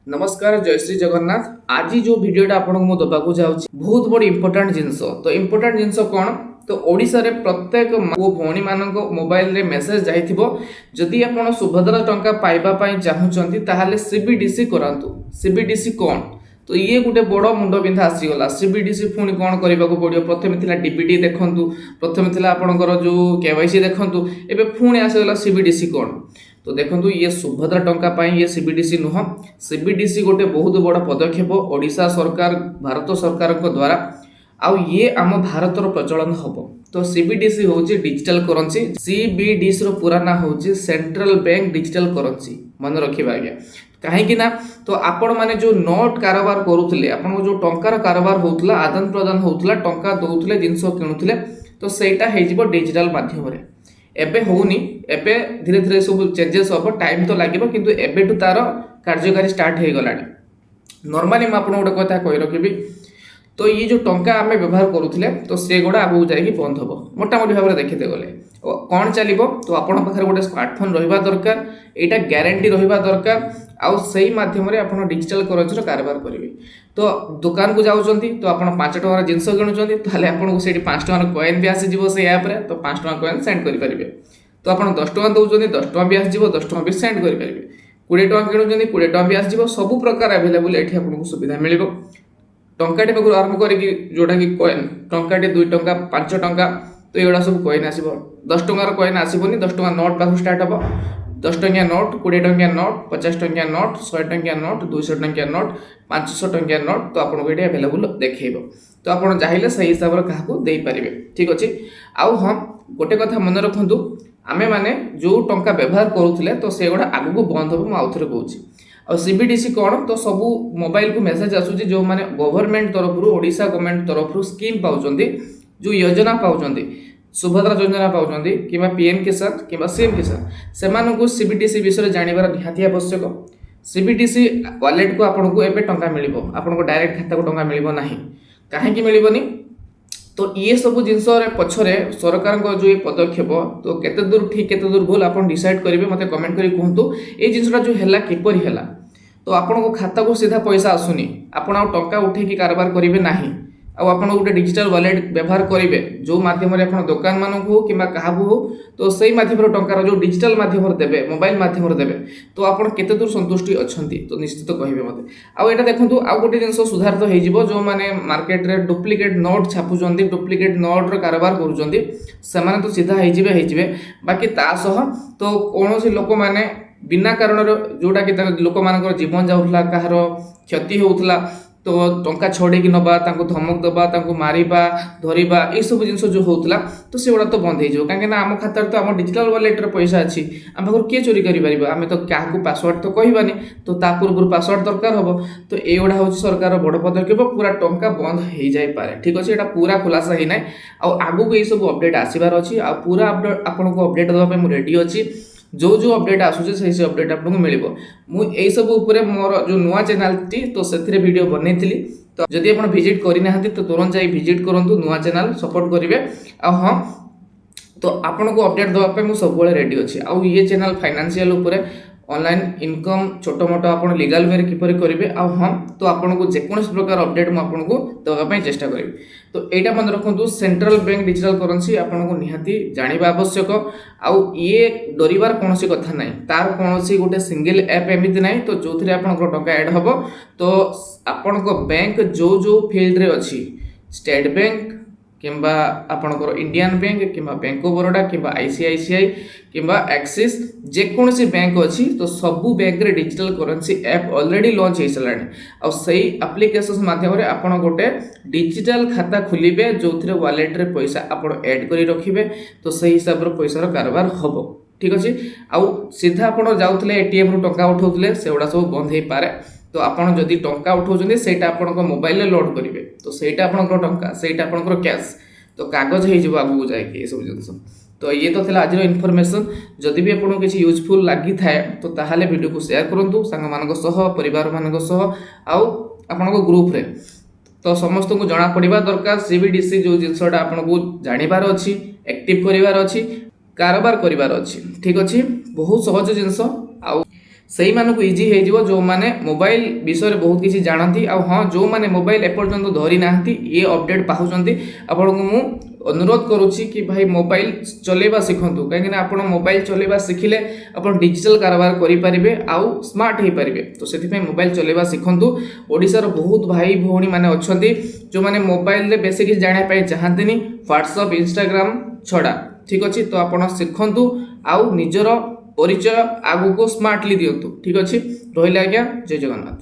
नमस्कार जय श्री जगन्नाथ। आज जो भिडियोटा आपको दबाक जाऊँ बहुत बड़ी इंपोर्टेंट जिनस। तो इंपोर्टेंट जिनस कौन तो ओडिशा रे प्रत्येक भौणी मान मोबाइल रे मेसेज जाइथिबो जदि आपण सुभद्रा टंका पाइबा पई चाहुचंती ताहाले सीबीडीसी करांतु। सीबीडीसी कौन तो ये गोटे बड़ मुंड बिंधा आसीगला। सीबीडीसी पुणी कौन करने को पड़ो प्रथम थिला डीबीटी देखंतु, प्रथम थिला आपणकर जो केवाईसी देखंतु, एबे पुणी आसीगला सीबीडीसी कौन। तो देखंतु ये सुभद्रा टंका पाई ये सीबीडीसी नुह। सीबीडीसी गोटे बहुत बड़ पदक्षेप ओडिशा सरकार भारत सरकार द्वारा आउ ये आम भारतर प्रचलन हम। तो सीबीडीसी हूँ डिजिटल करेन्सी। सीबीडीसी रो पूरा ना हूँ सेंट्रल बैंक डिजिटल करेन्सी। मन रखिबा आज्ञा कहीं ना तो आपण माने जो नोट कारोबार करुले आप जो टंकार कारोबार होता आदान प्रदान होता टंका दौले जिनस किणुले तो सहीटा हो डिजिटल मध्यम एबे होनी एबे धीरे धीरे सब चेंजेस हम टाइम तो लगे किंतु एबेठू तार कार्यकारी स्टार्ट हो गला। नॉर्मली मैं आपको गोटे कथा कही रखी तो ये जो टंका आम व्यवहार करूले तो से गुड़ा आगू जाकि बंद हम मोटामोटी भाव में देखते गले कौन चलो तो आपण पाखे गोटे स्मार्टफोन रहा दरकार यहाँ ग्यारंटी रहा दरकार आउ से मध्यम आप डिजिटल करेन्सी कारोबार करेंगे। तो दुकान को जाऊँगी तो आप 5 टकर जिनस किणुच्च तो आपको से 5 टकर कॉइन भी आसीज से ऐप्रे तो 5 टकर कॉइन सेंड करेंगे। तो आप 10 टका दौरान 10 टका भी आस 10 टका भी सेंड करेंगे। 20 टका किणुच्च 20 टका भी आस सब प्रकार अवेलेबल ये आपको सुविधा मिल टंकाटे पाखु आरंभ करके जोटा कि कॉइन टंकाटे 2 टंका 5 टंका तो ये सब कॉइन आसो 10 टकर कॉइन आसबनी 10 टका नोट पाखु स्टार्ट हम 10 टंकिया नोट 20 टंकिया नोट 50 टंकिया नोट 100 टंकिया नोट 200 टंकिया नोट 500 टंकिया नोट तो आपको ये अवेलेबल देखो तो आप चाहिए से हिसाब से क्या देपारे। ठीक अच्छे आउ हाँ गोटे कथा मन रखु आमे माने जो टंका व्यवहार करूले तो से गुड़ा आगू बंद हम आउ थे कहूँ। और सीबीडीसी कौन तो सबू मोबाइल को मेसेज आसूँ जो मैंने गवर्नमेंट तरफ ओडिशा गवर्नमेंट तरफ स्कीम पाँच जो योजना पाँच सुभद्रा योजना पाँच कि पीएम किसान कि सीएम किसान से सीबीडीसी विषय जानवर निहाती आवश्यक। सीबीडीसी वालेट को आपको एवं टंका मिल आपको डायरेक्ट खाता को टंका मिल ना कहीं मिलनी तो ये सब जिनस पछरे सरकार जो ये पदक्षेप तो केते दूर ठीक केते दूर भूल आप डिसाइड करेंगे मत कमेंट करी कहतु ये जिनसा जो है किपरि है तो आपन खाता को सीधा पैसा आसुनी आपन आ टंका उठेकी कारोबार करेंगे ना आप गोटे डिजिटल वॉलेट व्यवहार करेंगे जो मध्यम दुकान मान हो कि हो तो सही माध्यम टंकार जो डिजिटल माध्यम देवे मोबाइल माध्यम देवे तो आपड़ केते दूर संतुष्टि अच्छा तो निश्चित कहे मत आउ यहाँ देखो आउ गोटे जिन सुधारित हो जो मैंने मार्केट रे डुप्लिकेट नोट छापुंट डुप्लिकेट नोट कारोबार करुँच तो सीधा हो बाकी तासह तो कौन लोक मैंने बिना कारण जोटा कि लोक मान जीवन जाऊला कहार क्षति होता तो टंका छड़े नवा धमक दबा मारिबा धरिबा ये सब जिन जो होता तो से गुड़ा तो बंद हो कहीं आम खाता तो आम डिजिटल वॉलेट पैसा अच्छी आम पाखर किए चोरी कर आम तो क्या पासवर्ड तो कहबानी तो पूर्व पासवर्ड दरकार हम तो युवा हूँ सरकार बड़ पदक्षेप पूरा टंका बंद हो जाए। ठीक अच्छे यहाँ पूरा खुलासा ही ना आगू ये सब अपडेट आसबार अच्छी पूरा आपको अपडेट देवाई रेडी अच्छी जो जो अपडेट आसूँ से अपडेट आपको मिल मुझे सब मोर जो नुआ चैनल टी तो से वीडियो बनई तो जदि आप विजिट करना तो तुरंत जाई विजिट करूँ नुआ चैनल सपोर्ट करेंगे। हाँ तो आपन को अपडेट देवाई मुझे सब रेडी अच्छी आउ ये चैनल फाइनेंशियल उपरे ऑनलाइन इनकम छोट मोट आप लीगल वे किपर करेंगे हाँ तो आपको जेकोसी प्रकार अपडेट मुझे देवाई चेष्टा करी। तो यहाँ मन रखु सेंट्रल बैंक डिजिटल करेन्सी आपको निहाती जानवा आवश्यक आउ ये डरबार कौन कथा ना तार कौन गोटे सिंगल ऐप एमती ना तो जो थी आप टंका ऐड हम तो आपण बैंक जो जो फील्ड रे अच्छी स्टेट बैंक किंबा आपणकर इंडियन बैंक किंबा बैंक ऑफ बरोडा किंबा आईसीआईसीआई किंबा एक्सिस जेकोसी बैंक अच्छी तो सबू बैंक रे digital currency app already launch हो सारा और सही एप्लिकेशन माध्यम आपड़ गोटे डिजिटल खाता खोलिबे जो थे वॉलेट रे पैसा आपड़ ऐड करी रखिबे तो सही हिसाब रे पैसार कारोबार हम। ठीक अच्छे आउ सीधा आपड़ जाऊले एटीएम रु टंका उठाउले से गुड़ा सब बंद हो पारे तो आपड़ जदि टंका उठाउछन्ते सेटा आपन मोबाइल रे लोड करेंगे तो सेटा आपनकर टंका सेटा आपनकर कैश तो कागज हो आगू जाए सब जिनस। तो ये तो थिला आज इनफॉरमेशन जदि भी आपको किसी यूजफुल लगी थाए तो ताहाले वीडियो को शेयर करूँ सांग मान परिवार मान आउ आपन ग्रुप रे तो समस्त को जना पड़ा दरकार सीबीडीसी जो जिनसा आपको जानवर अच्छी एक्टिव करार अच्छी कारोबार करार अच्छी। ठीक अच्छे बहुत सहज जिनस ସେଇ ମାନଙ୍କୁ ଇଜି ହେଇଯିବ ଯୋଉମାନେ ମୋବାଇଲ ବିଷୟରେ ବହୁତ କିଛି ଜାଣନ୍ତି ଆଉ ହଁ ଯୋଉମାନେ ମୋବାଇଲ ଏପର୍ଯ୍ୟନ୍ତ ଧରି ନାହାନ୍ତି ଏ ଅପଡେଟ୍ ପାଉଛନ୍ତି ଆପଣଙ୍କୁ ମୁଁ ଅନୁରୋଧ କରୁଛି କି ଭାଇ ମୋବାଇଲ ଚଲେଇବା ଶିଖନ୍ତୁ କାହିଁକି ନା ଆପଣ ମୋବାଇଲ ଚଲେଇବା ଶିଖିଲେ ଆପଣ ଡିଜିଟାଲ କାରବାର କରିପାରିବେ ଆଉ ସ୍ମାର୍ଟ ହେଇପାରିବେ ତ ସେଥିପାଇଁ ମୋବାଇଲ ଚଲେଇବା ଶିଖନ୍ତୁ ଓଡ଼ିଶାର ବହୁତ ଭାଇ ଭଉଣୀ ମାନେ ଅଛନ୍ତି ଯୋଉମାନେ ମୋବାଇଲରେ ବେଶୀ କିଛି ଜାଣିବା ପାଇଁ ଚାହାନ୍ତିନି ହ୍ୱାଟ୍ସଆପ୍ ଇନଷ୍ଟାଗ୍ରାମ ଛଡ଼ା ଠିକ୍ ଅଛି ତ ଆପଣ ଶିଖନ୍ତୁ ଆଉ ନିଜର ପରିଚୟ ଆଗକୁ ସ୍ମାର୍ଟଲି ଦିଅନ୍ତୁ ଠିକ୍ ଅଛି ରହିଲେ ଆଜ୍ଞା ଜୟ ଜଗନ୍ନାଥ।